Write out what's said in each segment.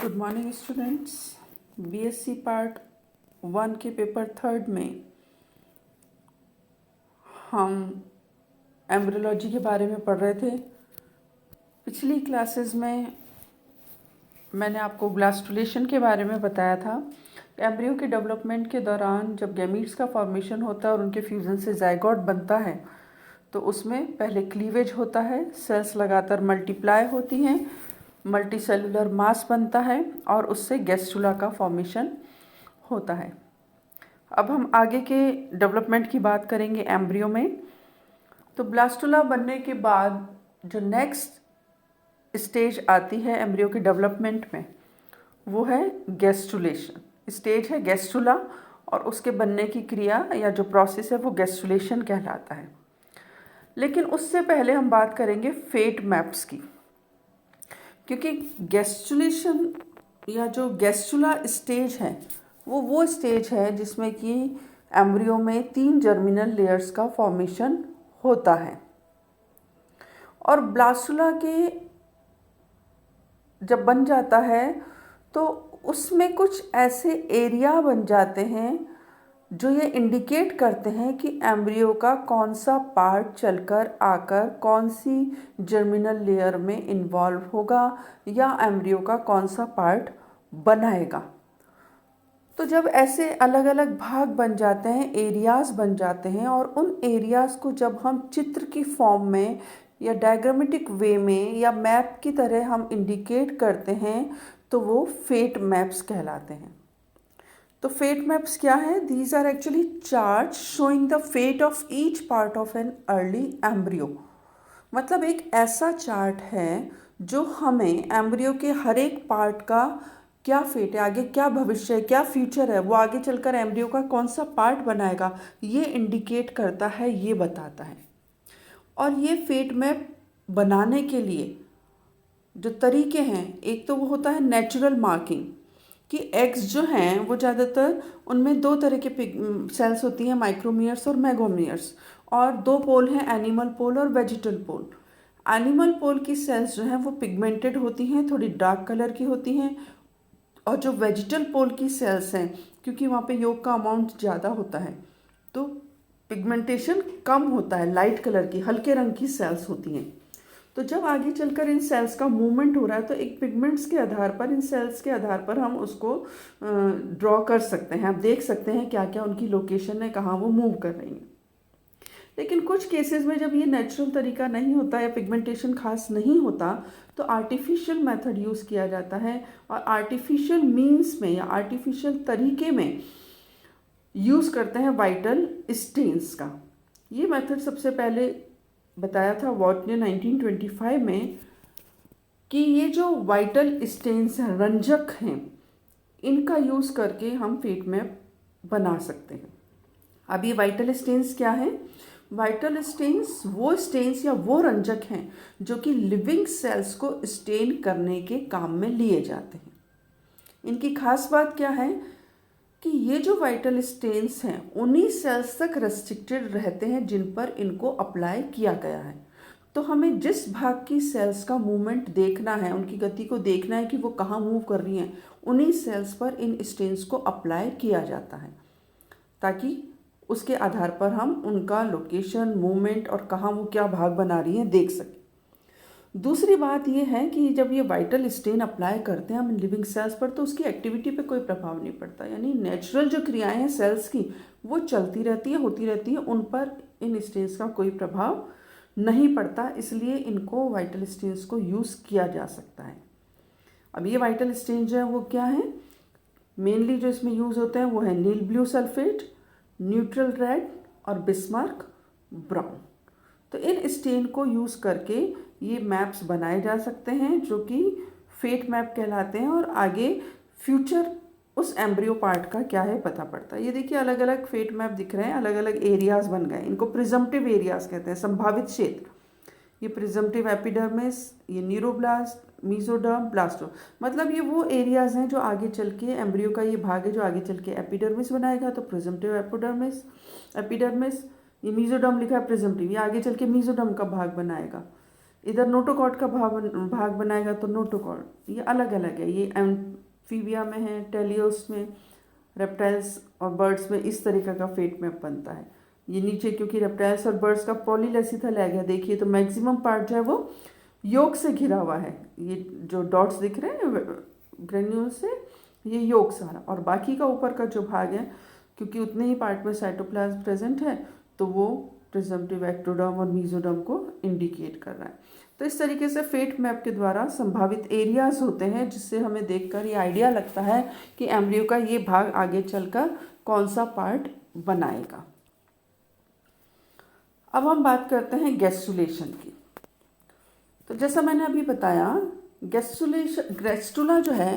Good morning students. BSc part 1 के paper 3 में हम एम्ब्रियोलॉजी के बारे में पढ़ रहे थे। पिछली क्लासेस में मैंने आपको ब्लास्टुलेशन के बारे में बताया था। एम्ब्रियो के डेवलपमेंट के दौरान जब गैमीट्स का फॉर्मेशन होता है और उनके फ्यूज़न से जाइगोट बनता है तो उसमें पहले क्लीवेज होता है, सेल्स लगातार मल्टीप्लाई होती हैं, मल्टीसेलुलर मास बनता है और उससे गैस्ट्रुला का फॉर्मेशन होता है। अब हम आगे के डेवलपमेंट की बात करेंगे एम्ब्रियो में। तो ब्लास्टुला बनने के बाद जो नेक्स्ट स्टेज आती है एम्ब्रियो के डेवलपमेंट में वो है गैस्ट्रुलेशन। स्टेज है गैस्ट्रुला और उसके बनने की क्रिया या जो प्रोसेस है वो गैस्ट्रुलेशन कहलाता है। लेकिन उससे पहले हम बात करेंगे फेट मैप्स की, क्योंकि गैस्ट्रुलेशन या जो गैस्ट्रुला स्टेज है वो स्टेज है जिसमें कि एम्ब्रियो में 3 जर्मिनल लेयर्स का फॉर्मेशन होता है। और ब्लास्टुला के जब बन जाता है तो उसमें कुछ ऐसे एरिया बन जाते हैं जो ये इंडिकेट करते हैं कि एम्ब्रियो का कौन सा पार्ट चलकर आकर कौन सी जर्मिनल लेयर में इन्वॉल्व होगा या एम्ब्रियो का कौन सा पार्ट बनाएगा। तो जब ऐसे अलग अलग भाग बन जाते हैं, एरियाज बन जाते हैं, और उन एरियाज को जब हम चित्र की फॉर्म में या डायग्रामेटिक वे में या मैप की तरह हम इंडिकेट करते हैं तो वो फेट मैप्स कहलाते हैं। तो फेट मैप्स क्या है? These are actually chart showing the fate of each part of an early embryo. मतलब एक ऐसा चार्ट है जो हमें एम्ब्रियो के हर एक पार्ट का क्या फेट है, आगे क्या भविष्य है, क्या फ्यूचर है, वो आगे चलकर एम्ब्रियो का कौन सा पार्ट बनाएगा, ये इंडिकेट करता है, ये बताता है। और ये फेट मैप बनाने के लिए जो तरीके हैं, एक तो वो होता है नेचुरल मार्किंग कि एग्स जो हैं वो ज़्यादातर उनमें 2 तरह के सेल्स होती हैं, माइक्रोमियर्स और मेगोमियर्स, और 2 पोल हैं, एनिमल पोल और वेजिटल पोल। एनिमल पोल की सेल्स जो हैं वो पिगमेंटेड होती हैं, थोड़ी डार्क कलर की होती हैं, और जो वेजिटल पोल की सेल्स हैं क्योंकि वहाँ पे योग का अमाउंट ज़्यादा होता है तो पिगमेंटेशन कम होता है, लाइट कलर की हल्के रंग की सेल्स होती हैं। तो जब आगे चलकर इन सेल्स का मूवमेंट हो रहा है तो एक पिगमेंट्स के आधार पर, इन सेल्स के आधार पर हम उसको ड्रॉ कर सकते हैं। आप देख सकते हैं क्या क्या उनकी लोकेशन है, कहाँ वो मूव कर रही हैं। लेकिन कुछ केसेस में जब ये नेचुरल तरीका नहीं होता या पिगमेंटेशन खास नहीं होता तो आर्टिफिशियल मेथड यूज़ किया जाता है, और आर्टिफिशियल मीन्स में या आर्टिफिशियल तरीके में यूज़ करते हैं वाइटल स्टेन्स का। ये मेथड सबसे पहले बताया था वॉट ने 1925 में कि ये जो वाइटल स्टेन्स हैं, रंजक हैं, इनका यूज़ करके हम फेट मैप बना सकते हैं। अब ये वाइटल स्टेन्स क्या है? वाइटल स्टेन्स वो स्टेन्स या वो रंजक हैं जो कि लिविंग सेल्स को स्टेन करने के काम में लिए जाते हैं। इनकी खास बात क्या है कि ये जो वाइटल स्टेन्स हैं उन्हीं सेल्स तक रेस्ट्रिक्टेड रहते हैं जिन पर इनको अप्लाई किया गया है। तो हमें जिस भाग की सेल्स का मूवमेंट देखना है, उनकी गति को देखना है कि वो कहाँ मूव कर रही हैं, उन्हीं सेल्स पर इन स्टेन्स को अप्लाई किया जाता है ताकि उसके आधार पर हम उनका लोकेशन, मूवमेंट और कहाँ वो क्या भाग बना रही हैं देख सकें। दूसरी बात ये है कि जब ये वाइटल स्टेन अप्लाई करते हैं हम लिविंग सेल्स पर तो उसकी एक्टिविटी पे कोई प्रभाव नहीं पड़ता, यानी नेचुरल जो क्रियाएं हैं सेल्स की वो चलती रहती है, होती रहती है, उन पर इन स्टेन्स का कोई प्रभाव नहीं पड़ता, इसलिए इनको वाइटल स्टेन्स को यूज़ किया जा सकता है। अब ये वाइटल स्टेन जो है वो क्या है? मेनली जो इसमें यूज़ होते हैं वो है नील ब्लू सल्फेट, न्यूट्रल रेड और बिस्मार्क ब्राउन। तो इन स्टेन को यूज़ करके ये मैप्स बनाए जा सकते हैं जो कि फेट मैप कहलाते हैं, और आगे फ्यूचर उस एम्ब्रियो पार्ट का क्या है पता पड़ता है। ये देखिए अलग अलग फेट मैप दिख रहे हैं, अलग अलग एरियाज बन गए, इनको प्रिजम्पटिव एरियाज कहते हैं, संभावित क्षेत्र। ये प्रिजम्पटिव एपिडर्मिस, ये न्यूरोब्लास्ट, मीजोडर्म, ब्लास्टो, मतलब ये वो एरियाज हैं जो आगे चल के एम्ब्रियो का ये भाग है जो आगे चल के एपिडर्मिस बनाएगा। तो प्रिजम्पटिव एपिडर्मिस, ये मीजोडर्म लिखा है प्रिजम्पटिव, ये आगे चल के मीजोडर्म का भाग बनाएगा। इधर नोटोकॉट का भाग बनाएगा तो नोटोकॉट, ये अलग अलग है। ये एम्फीबिया में है, टेलियोस में, रेप्टाइल्स और बर्ड्स में इस तरीके का फेट मैप बनता है। ये नीचे क्योंकि रेप्टाइल्स और बर्ड्स का पॉलीलेसिथल एग है, देखिए तो मैक्सिमम पार्ट जो है वो योक से घिरा हुआ है। ये जो डॉट्स दिख रहे हैं ग्रेन्यूल से, ये योक सारा, और बाकी का ऊपर का जो भाग है क्योंकि उतने ही पार्ट में साइटोप्लाज्म प्रेजेंट है तो वो प्रिजम्पटिव एक्टोडर्म और मीजोडर्म को इंडिकेट कर रहा है। तो इस तरीके से फेट मैप के द्वारा संभावित एरियाज होते हैं जिससे हमें देखकर ये आइडिया लगता है कि एम्ब्रियो का ये भाग आगे चलकर कौन सा पार्ट बनाएगा। अब हम बात करते हैं गैस्ट्रुलेशन की। तो जैसा मैंने अभी बताया, गैस्ट्रुला जो है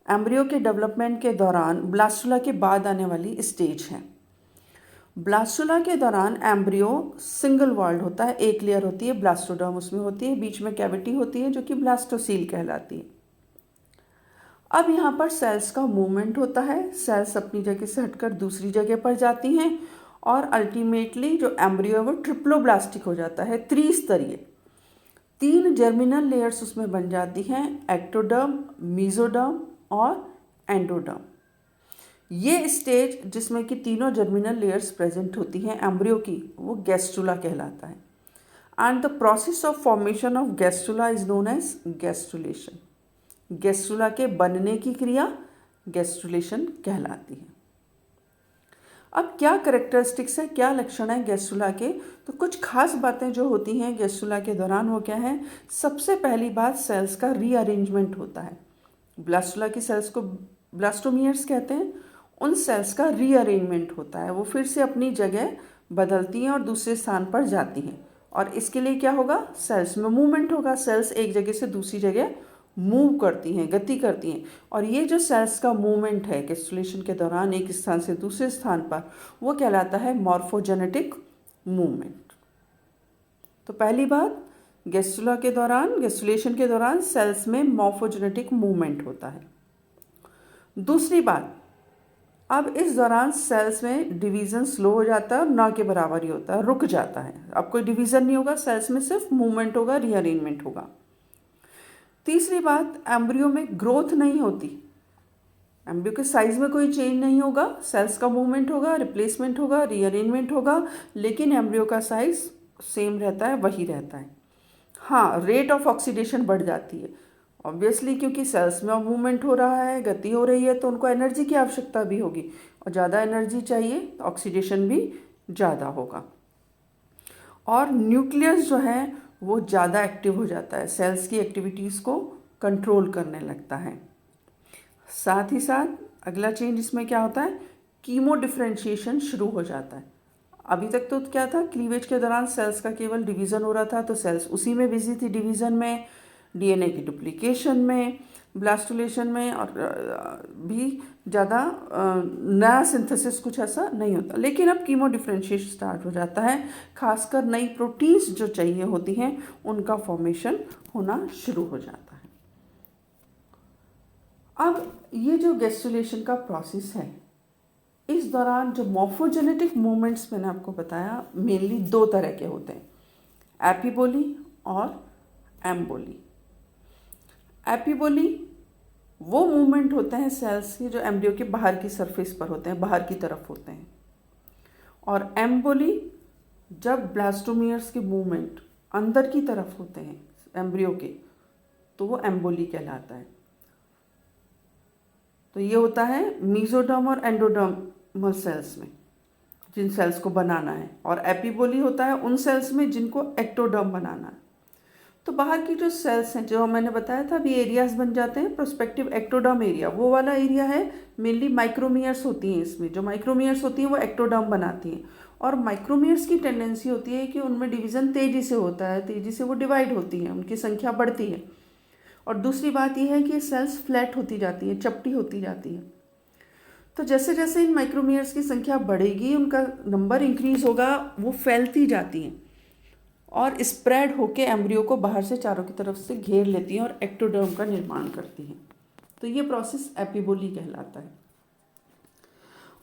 एम्ब्रियो के डेवलपमेंट के दौरान ब्लास्टुला के बाद आने वाली स्टेज है। ब्लास्टुला के दौरान एम्ब्रियो सिंगल वॉल्ड होता है, एक लेयर होती है, ब्लास्टोडर्म उसमें होती है, बीच में कैविटी होती है जो कि ब्लास्टोसील कहलाती है। अब यहाँ पर सेल्स का मूवमेंट होता है, सेल्स अपनी जगह से हटकर दूसरी जगह पर जाती हैं और अल्टीमेटली जो एम्ब्रियो है वो ट्रिप्लोब्लास्टिक हो जाता है, त्रिस्तरीय। 3 जर्मिनल लेयर्स उसमें बन जाती हैं, एक्टोडर्म, मीजोडर्म और एंडोडर्म। ये स्टेज जिसमें कि तीनों जर्मिनल लेयर्स प्रेजेंट होती हैं एम्ब्रियो की, वो गैस्ट्रुला कहलाता है। And the process of formation of gastrula is known as gastrulation. Gastrula के बनने की क्रिया गैस्ट्रुलेशन कहलाती है। अब क्या कैरेक्टरिस्टिक्स है, क्या लक्षण है गैस्ट्रुला के, तो कुछ खास बातें जो होती हैं गैस्ट्रुला के दौरान वो क्या है। सबसे पहली बात, सेल्स का रीअरेंजमेंट होता है। ब्लास्टुला की सेल्स को ब्लास्टोमियर्स कहते हैं, उन सेल्स का रीअरेंजमेंट होता है, वो फिर से अपनी जगह बदलती हैं और दूसरे स्थान पर जाती हैं। और इसके लिए क्या होगा, सेल्स में मूवमेंट होगा, सेल्स एक जगह से दूसरी जगह मूव करती हैं, गति करती हैं। और ये जो सेल्स का मूवमेंट है गैस्ट्रुलेशन के दौरान एक स्थान से दूसरे स्थान पर, वो कहलाता है मॉर्फोजेनेटिक मूवमेंट। तो पहली बात, गैस्ट्रुला के दौरान, गैस्ट्रुलेशन के दौरान सेल्स में मॉर्फोजेनेटिक मूवमेंट होता है। दूसरी बात, अब इस दौरान सेल्स में डिवीज़न स्लो हो जाता है और ना के बराबर ही होता है, रुक जाता है। अब कोई डिवीज़न नहीं होगा, सेल्स में सिर्फ मूवमेंट होगा, रीअरेंजमेंट होगा। तीसरी बात, एम्ब्रियो में ग्रोथ नहीं होती, एम्ब्रियो के साइज में कोई चेंज नहीं होगा, सेल्स का मूवमेंट होगा, रिप्लेसमेंट होगा, रीअरेंजमेंट होगा, लेकिन एम्ब्रियो का साइज सेम रहता है, वही रहता है। हाँ, रेट ऑफ ऑक्सीडेशन बढ़ जाती है ऑब्वियसली, क्योंकि सेल्स में मूवमेंट हो रहा है, गति हो रही है, तो उनको एनर्जी की आवश्यकता भी होगी, और ज़्यादा एनर्जी चाहिए तो ऑक्सीडेशन भी ज़्यादा होगा। और न्यूक्लियस जो है वो ज़्यादा एक्टिव हो जाता है, सेल्स की एक्टिविटीज़ को कंट्रोल करने लगता है। साथ ही साथ अगला चेंज इसमें क्या होता है, कीमो डिफ्रेंशिएशन शुरू हो जाता है। अभी तक तो क्या था, क्लीवेज के दौरान सेल्स का केवल डिवीज़न हो रहा था, तो सेल्स उसी में बिजी थी, डिवीज़न में, डीएनए की डुप्लीकेशन में, ब्लास्टुलेशन में, और भी ज़्यादा नया सिंथेसिस कुछ ऐसा नहीं होता। लेकिन अब कीमो डिफ्रेंशिएशन स्टार्ट हो जाता है, खासकर नई प्रोटीन्स जो चाहिए होती हैं उनका फॉर्मेशन होना शुरू हो जाता है। अब ये जो गैस्ट्रुलेशन का प्रोसेस है, इस दौरान जो मॉर्फोजेनेटिक मूवमेंट्स मैंने आपको बताया मेनली 2 तरह के होते हैं, एपिबोली और एम्बोली। एपिबोली वो मूवमेंट होते हैं सेल्स के जो एम्ब्रियो के बाहर की सरफेस पर होते हैं, बाहर की तरफ होते हैं। और एम्बोली जब ब्लास्टोमियर्स के मूवमेंट अंदर की तरफ होते हैं एम्ब्रियो के, तो वो एम्बोली कहलाता है। तो ये होता है मीजोडर्म और एंडोडर्मल सेल्स में, जिन सेल्स को बनाना है, और एपिबोली होता है उन सेल्स में जिनको एक्टोडर्म बनाना है। तो बाहर की जो सेल्स हैं, जो मैंने बताया था अभी एरियाज बन जाते हैं, प्रोस्पेक्टिव एक्टोडर्म एरिया, वो वाला एरिया है, मेनली माइक्रोमियर्स होती हैं इसमें, जो माइक्रोमियर्स होती हैं वो एक्टोडर्म बनाती हैं। और माइक्रोमियर्स की टेंडेंसी होती है कि उनमें डिवीज़न तेज़ी से होता है, तेज़ी से वो डिवाइड होती हैं, उनकी संख्या बढ़ती है। और दूसरी बात यह है कि सेल्स फ्लैट होती जाती है, चपटी होती जाती है। तो जैसे जैसे इन माइक्रोमियर्स की संख्या बढ़ेगी, उनका नंबर इंक्रीज होगा, वो फैलती जाती हैं और स्प्रेड होके एम्ब्रियो को बाहर से चारों की तरफ से घेर लेती हैं और एक्टोडर्म का निर्माण करती हैं। तो ये प्रोसेस एपिबोली कहलाता है।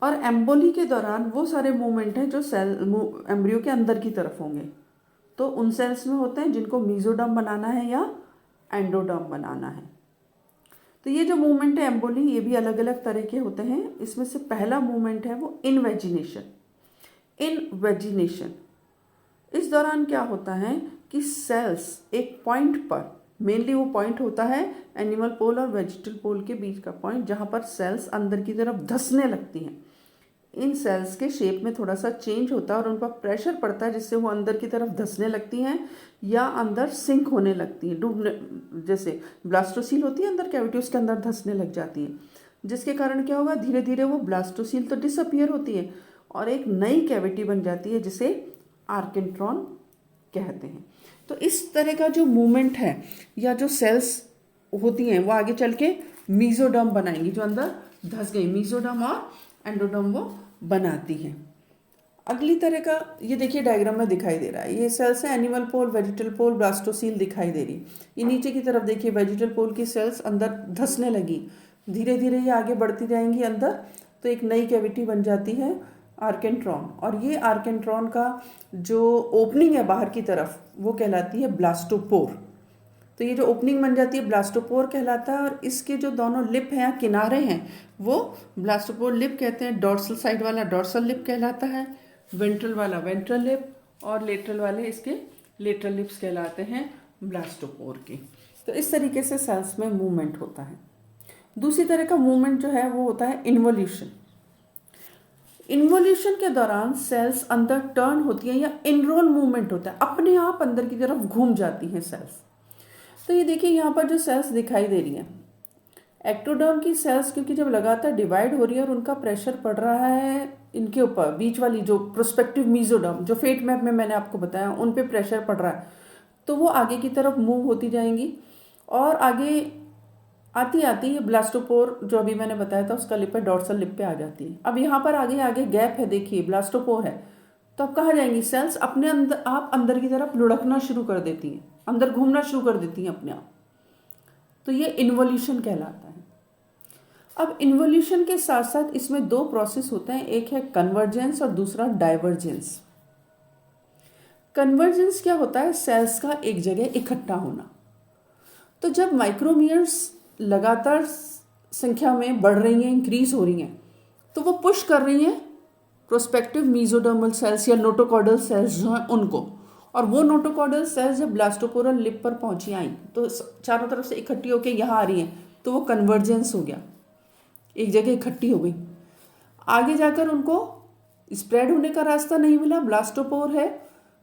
और एम्बोली के दौरान वो सारे मूवमेंट हैं जो सेल एम्ब्रियो के अंदर की तरफ होंगे, तो उन सेल्स में होते हैं जिनको मेसोडर्म बनाना है या एंडोडर्म बनाना है। तो ये जो मूवमेंट है एम्बोली, ये भी अलग अलग तरह के होते हैं। इसमें से पहला मूवमेंट है वो इनवेजिनेशन। इनवेजिनेशन, इस दौरान क्या होता है कि सेल्स एक पॉइंट पर, मेनली वो पॉइंट होता है एनिमल पोल और वेजिटल पोल के बीच का पॉइंट, जहाँ पर सेल्स अंदर की तरफ धंसने लगती हैं। इन सेल्स के शेप में थोड़ा सा चेंज होता है और उन पर प्रेशर पड़ता है, जिससे वो अंदर की तरफ धंसने लगती हैं या अंदर सिंक होने लगती हैं, डूबने, जैसे ब्लास्टोसील होती है अंदर कैविटी, उसके अंदर धंसने लग जाती हैं। जिसके कारण क्या होगा, धीरे धीरे वो ब्लास्टोसील तो डिसअपियर होती है और एक नई कैविटी बन जाती है जिसे आर्केंट्रॉन कहते हैं। तो इस तरह का जो मूवमेंट है या जो सेल्स होती हैं वो आगे चल के मेसोडर्म बनाएंगी, जो अंदर धंस गई, मेसोडर्म और एंडोडर्म वो बनाती हैं। अगली तरह का ये देखिए डायग्राम में दिखाई दे रहा है, ये सेल्स है एनिमल पोल, वेजिटल पोल, ब्लास्टोसील दिखाई दे रही। ये नीचे की तरफ देखिए वेजिटल पोल की सेल्स अंदर धंसने लगी, धीरे धीरे ये आगे बढ़ती जाएंगी अंदर, तो एक नई कैविटी बन जाती है आर्केंट्रॉन। और ये आर्केंट्रॉन का जो ओपनिंग है बाहर की तरफ वो कहलाती है ब्लास्टोपोर। तो ये जो ओपनिंग बन जाती है ब्लास्टोपोर कहलाता है। और इसके जो दोनों लिप हैं या किनारे हैं वो ब्लास्टोपोर लिप कहते हैं। डॉर्सल साइड वाला डॉर्सल लिप कहलाता है, वेंट्रल वाला वेंट्रल लिप, और लेटरल वाले इसके लेटरल लिप्स कहलाते हैं ब्लास्टोपोर के। तो इस तरीके से सेल्स में मूवमेंट होता है। दूसरी तरह का मूवमेंट जो है वो होता है इन्वोल्यूशन। इन्वोल्यूशन के दौरान सेल्स अंदर टर्न होती है या इनरोल मूवमेंट होता है, अपने आप अंदर की तरफ घूम जाती हैं सेल्स। तो ये देखिए यहाँ पर जो सेल्स दिखाई दे रही हैं, एक्टोडर्म की सेल्स, क्योंकि जब लगातार डिवाइड हो रही है और उनका प्रेशर पड़ रहा है इनके ऊपर, बीच वाली जो प्रोस्पेक्टिव मेसोडर्म जो फेट मैप में मैंने आपको बताया उन पे प्रेशर पड़ रहा है, तो वो आगे की तरफ मूव होती जाएंगी और आगे आती आती ये ब्लास्टोपोर जो अभी मैंने बताया था उसका लिप है डॉर्सल लिप पे आ जाती है। अब यहाँ पर आगे आगे गैप है, देखिए ब्लास्टोपोर है, तो अब कहाँ जाएंगी सेल्स, अपने अंदर आप अंदर की तरफ लुढ़कना शुरू कर देती हैं, अंदर घूमना शुरू कर देती हैं अपने आप। तो ये इन्वोल्यूशन कहलाता है। अब इन्वोल्यूशन के साथ साथ इसमें दो प्रोसेस होते हैं, एक है कन्वर्जेंस और दूसरा डाइवर्जेंस। कन्वर्जेंस क्या होता है, सेल्स का एक जगह इकट्ठा होना। तो जब माइक्रोमियर्स लगातार संख्या में बढ़ रही हैं, इंक्रीज हो रही हैं, तो वो पुश कर रही हैं प्रोस्पेक्टिव मेसोडर्मल सेल्स या नोटोकॉर्डल सेल्स जो हैं उनको, और वो नोटोकॉर्डल सेल्स जब ब्लास्टोपोरल लिप पर पहुंची आई तो चारों तरफ से इकट्ठी होकर यहाँ आ रही हैं, तो वो कन्वर्जेंस हो गया, एक जगह इकट्ठी हो गई। आगे जाकर उनको स्प्रेड होने का रास्ता नहीं मिला, ब्लास्टोपोर है,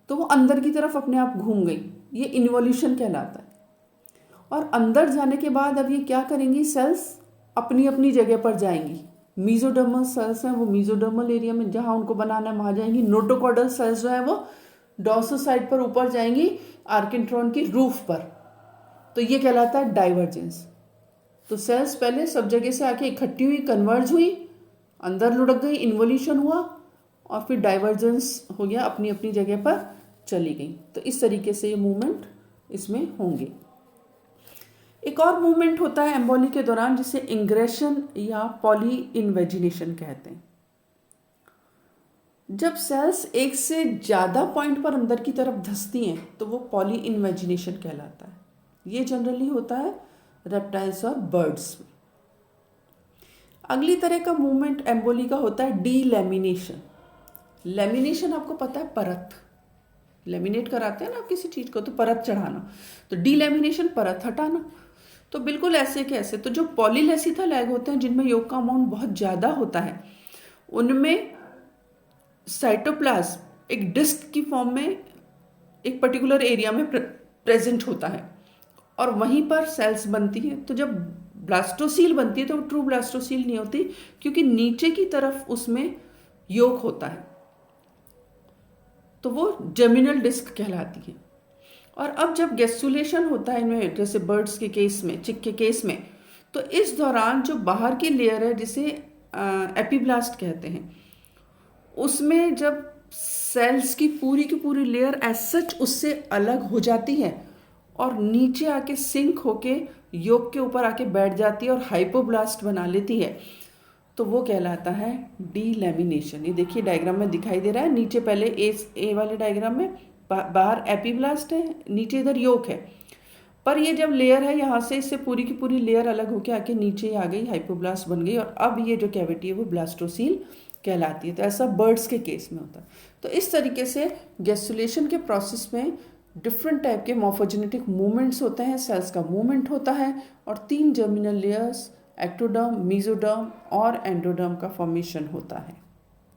तो वो अंदर की तरफ अपने आप घूम गई, ये इन्वोल्यूशन कहलाता है। और अंदर जाने के बाद अब ये क्या करेंगी, सेल्स अपनी अपनी जगह पर जाएंगी। मेसोडर्मल सेल्स हैं वो मेसोडर्मल एरिया में जहाँ उनको बनाना है वहाँ जाएंगी। नोटोकॉर्डल सेल्स जो है वो डॉर्सल साइड पर ऊपर जाएंगी आर्केंट्रॉन की रूफ पर, तो ये कहलाता है डाइवर्जेंस। तो सेल्स पहले सब जगह से आके इकट्ठी हुई, कन्वर्ज हुई, अंदर लुढ़क गई, इन्वोल्यूशन हुआ, और फिर डाइवर्जेंस हो गया, अपनी अपनी जगह पर चली गई। तो इस तरीके से ये मूवमेंट इसमें होंगे। एक और मूवमेंट होता है एम्बोली के दौरान जिसे इंग्रेशन या पॉली इन्वेजिनेशन कहते हैं। जब सेल्स एक से ज़्यादा पॉइंट पर अंदर की तरफ धंसती हैं तो वो पॉली इन्वेजिनेशन कहलाता है। ये जनरली होता है रेप्टाइल्स और बर्ड्स में। अगली तरह का मूवमेंट एम्बोली का होता है डीलैमिनेशन। लैमिनेशन आपको पता है, परत, लेमिनेट कराते हैं ना आप किसी चीज़ को, तो परत चढ़ाना, तो डीलैमिनेशन परत हटाना। तो बिल्कुल ऐसे कैसे, तो जो पॉलीलेसिथल एग होते हैं जिनमें योग का अमाउंट बहुत ज़्यादा होता है, उनमें साइटोप्लाज्म एक डिस्क की फॉर्म में एक पर्टिकुलर एरिया में प्रेजेंट होता है और वहीं पर सेल्स बनती हैं। तो जब ब्लास्टोसील बनती है तो वो ट्रू ब्लास्टोसील नहीं होती, क्योंकि नीचे की तरफ उसमें योग होता है, तो वो जर्मिनल डिस्क कहलाती है। और अब जब गैस्ट्रुलेशन होता है इनमें, जैसे बर्ड्स के केस में, चिक के केस में, तो इस दौरान जो बाहर की लेयर है जिसे एपीब्लास्ट कहते हैं, उसमें जब सेल्स की पूरी लेयर एज सच उससे अलग हो जाती है और नीचे आके सिंक होके योग के ऊपर आके बैठ जाती है और हाइपोब्लास्ट बना लेती है, तो वो कहलाता है डीलैमिनेशन। ये देखिए डायग्राम में दिखाई दे रहा है, नीचे पहले ए वाले डायग्राम में बाहर एपीब्लास्ट है, नीचे इधर योक है, पर ये जब लेयर है यहाँ से, इससे पूरी की पूरी लेयर अलग होकर आके नीचे आ गई, हाइपोब्लास्ट बन गई, और अब ये जो कैविटी है वो ब्लास्टोसील कहलाती है। तो ऐसा बर्ड्स के केस में होता है। तो इस तरीके से गैस्ट्रुलेशन के प्रोसेस में डिफरेंट टाइप के मॉर्फोजेनेटिक मूवमेंट्स होते हैं, सेल्स का मूवमेंट होता है, और 3 जर्मिनल लेयर्स, एक्टोडर्म, मेसोडर्म और एंडोडर्म का फॉर्मेशन होता है।